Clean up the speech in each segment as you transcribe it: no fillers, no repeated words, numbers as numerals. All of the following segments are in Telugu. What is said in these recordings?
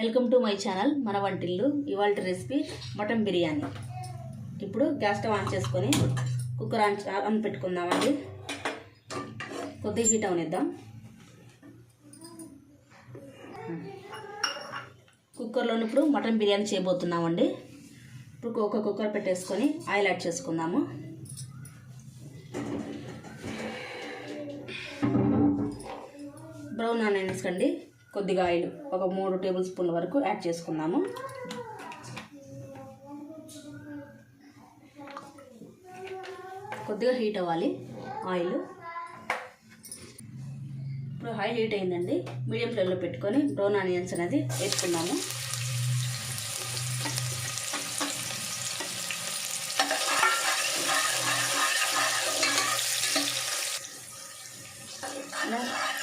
వెల్కమ్ టు మై ఛానల్ మన వంటిల్లు. ఇవాళ రెసిపీ మటన్ బిర్యానీ. ఇప్పుడు గ్యాస్ స్టవ్ ఆన్ చేసుకొని కుక్కర్ ఆన్ పెట్టుకుందామండి. కొద్దిగా హీట్ అవనిద్దాం. కుక్కర్లో ఇప్పుడు మటన్ బిర్యానీ చేయబోతున్నామండి. ఇప్పుడు ఒక కుక్కర్ పెట్టేసుకొని ఆయిల్ యాడ్ చేసుకుందాము. బ్రౌన్ ఆనియన్స్ కండి కొద్దిగా ఆయిల్ ఒక 3 టేబుల్ స్పూన్ల వరకు యాడ్ చేసుకుందాము. కొద్దిగా హీట్ అవ్వాలి ఆయిల్. ఇప్పుడు ఆయిల్ హీట్ అయిందండి. మీడియం ఫ్లేమ్లో పెట్టుకొని బ్రౌన్ ఆనియన్స్ అనేది వేసుకుందాము.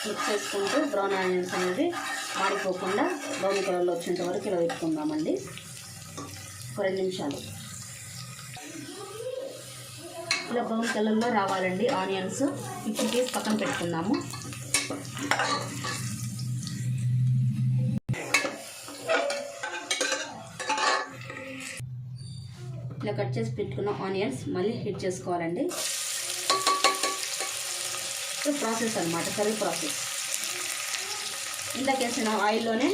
మిక్స్ చేసుకుంటూ బ్రౌన్ ఆనియన్స్ అనేది మాడిపోకుండా బ్రౌన్ కలర్లో వచ్చేంత వరకు ఇలా పెట్టుకుందామండి. ఒక 2 నిమిషాలు ఇలా బ్రౌన్ కలర్లో రావాలండి ఆనియన్స్. ఇప్పుడు తీసి పక్కన పెట్టుకుందాము. ఇలా కట్ చేసి పెట్టుకున్న ఆనియన్స్ మళ్ళీ హీట్ చేసుకోవాలండి. ప్రాసెస్ అన్నమాట, కర్రీ ప్రాసెస్. ఇందాక వేసిన ఆయిల్లోనే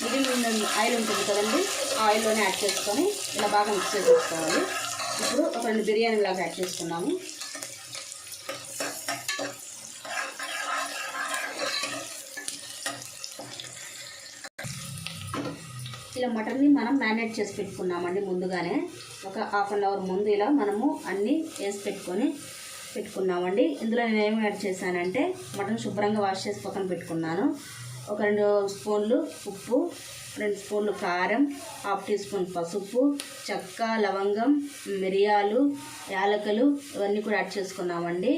మిగిలిన ఆయిల్ ఉంటుంది కదండి, ఆ ఆయిల్లోనే యాడ్ చేసుకొని ఇలా బాగా మిక్స్ చేసుకోవాలి. ఇప్పుడు ఒక 2 బిర్యానీ లాగా యాడ్ చేసుకున్నాము. ఇలా మటన్ని మనం మ్యారినేట్ చేసి పెట్టుకున్నామండి ముందుగానే. ఒక హాఫ్ అన్ అవర్ ముందు ఇలా మనము అన్నీ వేసి పెట్టుకున్నామండి. ఇందులో నేను ఏమి యాడ్ చేశానంటే మటన్ శుభ్రంగా వాష్ చేసి పక్కన పెట్టుకున్నాను. ఒక 2 స్పూన్లు ఉప్పు, 2 స్పూన్లు కారం, హాఫ్ టీ స్పూన్ పసుపు, చెక్క, లవంగం, మిరియాలు, యాలకులు ఇవన్నీ కూడా యాడ్ చేసుకున్నామండి.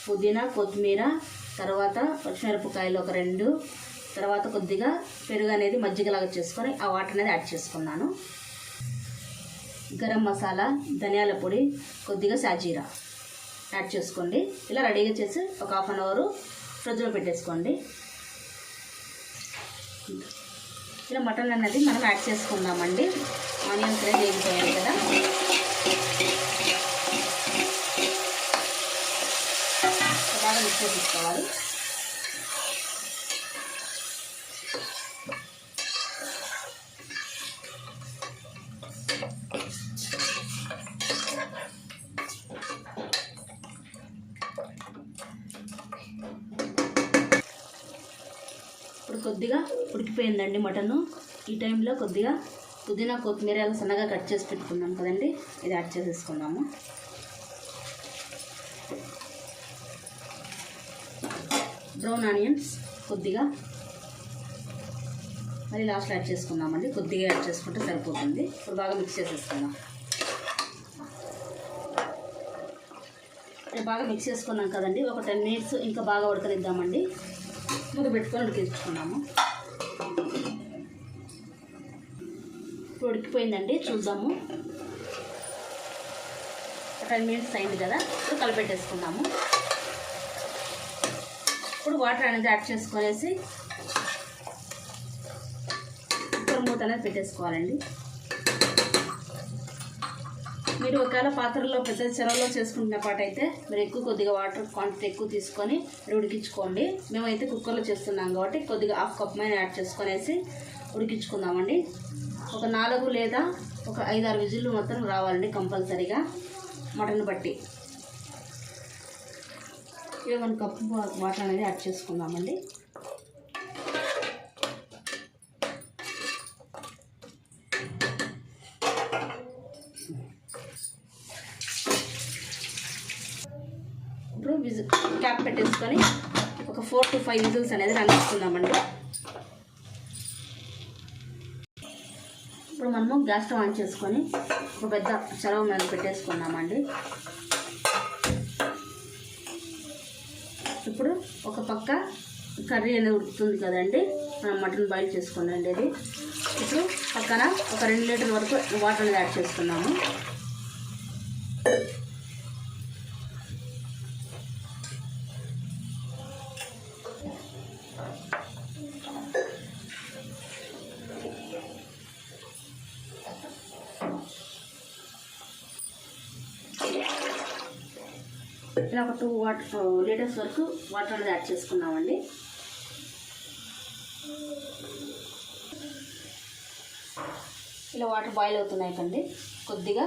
పుదీనా, కొత్తిమీర, తర్వాత పచ్చిమిరపకాయలు ఒక 2, తర్వాత కొద్దిగా పెరుగు అనేది మజ్జిగలాగా చేసుకొని ఆ వాటర్ అనేది యాడ్ చేసుకున్నాను. గరం మసాలా, ధనియాల పొడి, కొద్దిగా సాజీరా యాడ్ చేసుకోండి. ఇలా రెడీగా చేసి ఒక హాఫ్ అన్ అవర్ ఫ్రిడ్జ్లో పెట్టేసుకోండి. ఇలా మటన్ అనేది మనం యాడ్ చేసుకుందామండి. ఆనియన్స్ అనేది వేగిపోయాయి కదా, బాగా మిక్స్ చేసుకోవాలి. ఇప్పుడు కొద్దిగా ఉడికిపోయిందండి మటను. ఈ టైంలో కొద్దిగా పుదీనా, కొత్తిమీర అలా సన్నగా కట్ చేసి పెట్టుకున్నాం కదండి, ఇది యాడ్ చేసేసుకున్నాము. బ్రౌన్ ఆనియన్స్ కొద్దిగా మళ్ళీ లాస్ట్లో యాడ్ చేసుకున్నామండి. కొద్దిగా యాడ్ చేసుకుంటే సరిపోతుంది. ఇప్పుడు బాగా మిక్స్ చేసేసుకుందాం. బాగా మిక్స్ చేసుకున్నాం కదండి, ఒక 10 మినిట్స్ ఇంకా బాగా ఉడకనిద్దామండి. మూత పెట్టుకొని ఉడికించుకున్నాము. ఇప్పుడు ఉడికిపోయిందండి, చూద్దాము. 10 మినిట్స్ అయింది కదా, ఇప్పుడు కలిపెట్టేసుకున్నాము. ఇప్పుడు వాటర్ అనేది యాడ్ చేసుకొనేసి కుక్కర్ మూత అనేది పెట్టేసుకోవాలండి. మీరు ఒకవేళ పాత్రలో పెద్ద చెరవలో చేసుకుంటున్న పాటు అయితే మీరు కొద్దిగా వాటర్ క్వాంటిటీ ఎక్కువ తీసుకొని ఉడికించుకోండి. మేమైతే కుక్కర్లో చేస్తున్నాం కాబట్టి కొద్దిగా హాఫ్ కప్ మైన యాడ్ చేసుకొనేసి ఉడికించుకుందామండి. ఒక 4 లేదా ఒక 5-6 విజిల్లు మొత్తం రావాలండి కంపల్సరీగా, మటన్ బట్టి. ఇక 1 కప్పు వాటర్ అనేది యాడ్ చేసుకుందామండి. ఇప్పుడు క్యాప్ పెట్టేసుకొని ఒక 4 to 5 విజిల్స్ అనేది రానిస్తున్నామండి. ఇప్పుడు మనము గ్యాస్ స్టవ్ ఆన్ చేసుకొని ఒక పెద్ద చరవ మీద పెట్టేసుకున్నామండి. ఇప్పుడు ఒక పక్క కర్రీ అనేది ఉడుకుతుంది కదండి, మనం మటన్ బాయిల్ చేసుకోండి. ఇది ఇప్పుడు పక్కన ఒక 2 లీటర్ల వరకు వాటర్ అనేది యాడ్ చేసుకున్నాము. ఇలా ఒక 2 లీటర్స్ వరకు వాటర్ అనేది యాడ్ చేసుకున్నామండి. ఇలా వాటర్ బాయిల్ అవుతున్నాయి కండి. కొద్దిగా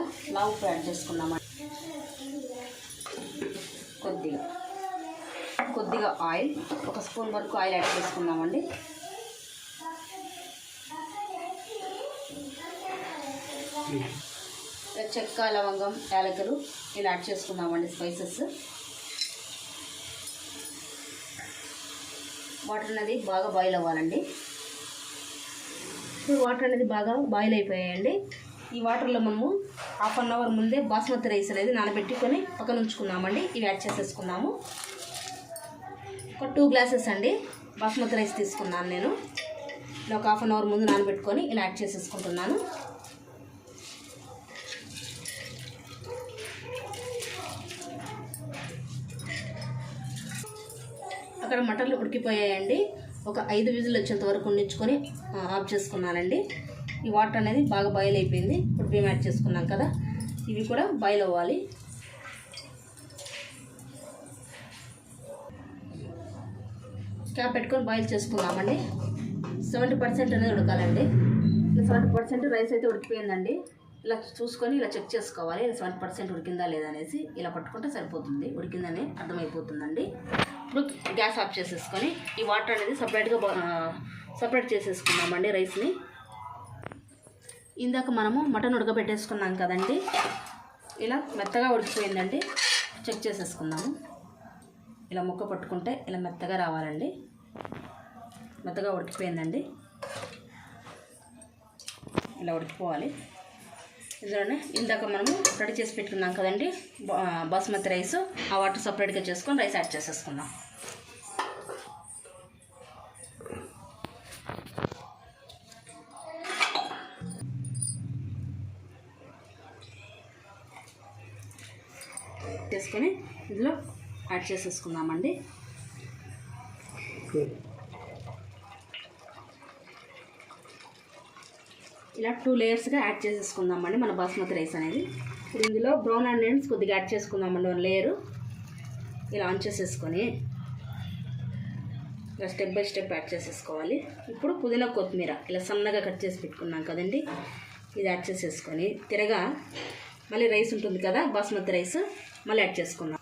ఉప్పు యాడ్ చేసుకున్నామండి. కొద్దిగా ఆయిల్, 1 స్పూన్ వరకు ఆయిల్ యాడ్ చేసుకున్నామండి. చెక్క, లవంగం, యాలకులు ఇలా యాడ్ చేసుకున్నామండి. స్పైసెస్. వాటర్ అనేది బాగా బాయిల్ అవ్వాలండి. ఇప్పుడు వాటర్ అనేది బాగా బాయిల్ అయిపోయాయండి. ఈ వాటర్లో మనము 1/2 అవర్ ముందే బాస్మతి రైస్ అనేది నానబెట్టుకొని పక్కన ఉంచుకున్నామండి. ఇవి యాడ్ చేసేసుకున్నాము. ఒక 2 గ్లాసెస్ అండి బాస్మతి రైస్ తీసుకున్నాను నేను. ఇలా ఒక 1/2 అవర్ ముందు నానబెట్టుకొని ఇలా యాడ్ చేసేసుకుంటున్నాను. అక్కడ మటన్లు ఉడికిపోయాయండి. ఒక 5 విజిల్ వచ్చేంత వరకు ఉండించుకొని ఆఫ్ చేసుకున్నానండి. ఈ వాటర్ అనేది బాగా బాయిల్ అయిపోయింది. ఇప్పుడు బియ్యం యాడ్ చేసుకున్నాం కదా, ఇవి కూడా బాయిల్ అవ్వాలి. క్యాప్ పెట్టుకొని బాయిల్ చేసుకుందామండి. 70% అనేది ఉడకాలండి. 70% రైస్ అయితే ఉడికిపోయిందండి. ఇలా చూసుకొని ఇలా చెక్ చేసుకోవాలి. 70% ఉడికిందా లేదా అనేసి ఇలా పట్టుకుంటే సరిపోతుంది. ఉడికిందని అర్థమైపోతుందండి. ఇప్పుడు గ్యాస్ ఆఫ్ చేసేసుకొని ఈ వాటర్ అనేది సపరేట్ చేసేసుకున్నామండి రైస్ని. ఇందాక మనము మటన్ ఉడకబెట్టేసుకున్నాం కదండి, ఇలా మెత్తగా ఉడికిపోయిందండి. చెక్ చేసేసుకున్నాము. ఇలా ముక్క పట్టుకుంటే ఇలా మెత్తగా రావాలండి. మెత్తగా ఉడికిపోయిందండి. ఇలా ఉడికిపోవాలి. ఇందులోనే ఇందాక మనము రెడీ చేసి పెట్టుకున్నాం కదండి బాస్మతి రైస్, ఆ వాటర్ సపరేట్గా చేసుకొని రైస్ యాడ్ చేసేసుకుందాం. చేసుకొని ఇందులో యాడ్ చేసేసుకుందామండి. ఇలా 2 లేయర్స్గా యాడ్ చేసేసుకుందామండి మన బాస్మతి రైస్ అనేది. ఇప్పుడు ఇందులో బ్రౌన్ ఆనియన్స్ కొద్దిగా యాడ్ చేసుకుందామండి. 1 లేయరు ఇలా ఆన్ చేసేసుకొని ఇలా స్టెప్ బై స్టెప్ యాడ్ చేసేసుకోవాలి. ఇప్పుడు పుదీనా, కొత్తిమీర ఇలా సన్నగా కట్ చేసి పెట్టుకున్నాం కదండి, ఇది యాడ్ చేసేసుకొని తిరగా మళ్ళీ రైస్ ఉంటుంది కదా బాస్మతి రైస్, మళ్ళీ యాడ్ చేసుకుందాం.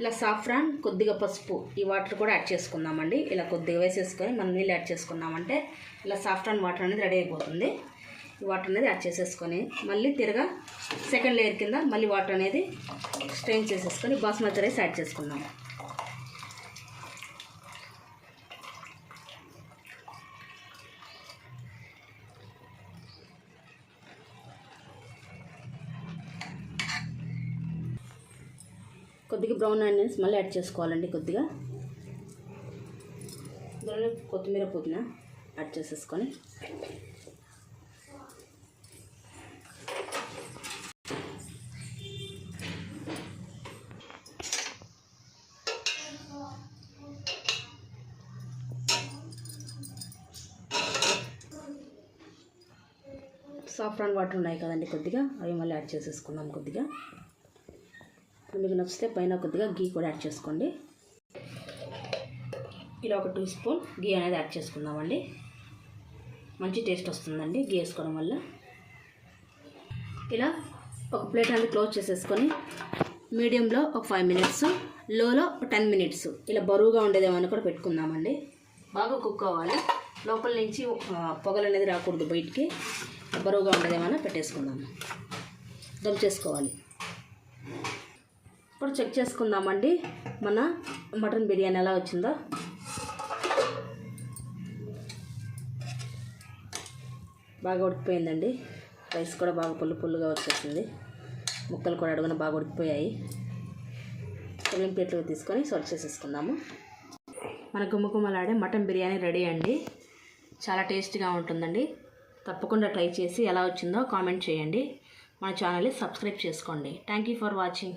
ఇలా సాఫ్రాన్, కొద్దిగా పసుపు, ఈ వాటర్ కూడా యాడ్ చేసుకుందామండి. ఇలా కొద్దిగా వేసేసుకొని మనం నీళ్ళు యాడ్ చేసుకున్నామంటే ఇలా సాఫ్రాన్ వాటర్ అనేది రెడీ అయిపోతుంది. ఈ వాటర్ అనేది యాడ్ చేసేసుకొని మళ్ళీ తిరగా సెకండ్ లేయర్ కింద మళ్ళీ వాటర్ అనేది స్ట్రెయిన్ చేసేసుకొని బాస్మతి రైస్ యాడ్ చేసుకుందాం. కొద్దిగా బ్రౌన్ ఆనియన్స్ మళ్ళీ యాడ్ చేసుకోవాలండి. కొద్దిగా ఇందులో కొత్తిమీర, పుదీనా యాడ్ చేసేసుకొని సాఫ్రాన్ వాటర్ ఉన్నాయి కదండి కొద్దిగా, అవి మళ్ళీ యాడ్ చేసేసుకున్నాం. కొద్దిగా మీకు నచ్చితే పైన కొద్దిగా గీ కూడా యాడ్ చేసుకోండి. ఇలా ఒక 2 స్పూన్ గీ అనేది యాడ్ చేసుకుందామండి. మంచి టేస్ట్ వస్తుందండి గీ వేసుకోవడం వల్ల. ఇలా ఒక ప్లేట్ అనేది క్లోజ్ చేసేసుకొని మీడియంలో ఒక 5 మినిట్స్, లోలో 10 మినిట్స్ ఇలా బరువుగా ఉండేదేమని కూడా పెట్టుకుందామండి. బాగా కుక్ అవ్వాలి. లోపల నుంచి పొగలు అనేది రాకూడదు బయటికి. బరువుగా ఉండేదేమన్నా పెట్టేసుకుందాము. దమ్ చేసుకోవాలి. ఇప్పుడు చెక్ చేసుకుందామండి మన మటన్ బిర్యానీ ఎలా వచ్చిందో. బాగా ఉడికిపోయిందండి. రైస్ కూడా బాగా పుల్లుగా వచ్చేసింది. ముక్కలు కూడా అడుగున బాగా ఉడికిపోయాయి. సర్వింగ్ ప్లేట్లోకి తీసుకొని సర్వ్ చేసేసుకుందాము. మన గుమ్మగుమ్మలాడే మటన్ బిర్యానీ రెడీ అండి. చాలా టేస్టీగా ఉంటుందండి. తప్పకుండా ట్రై చేసి ఎలా వచ్చిందో కామెంట్ చేయండి. మన ఛానల్ని సబ్స్క్రైబ్ చేసుకోండి. Thank you for watching.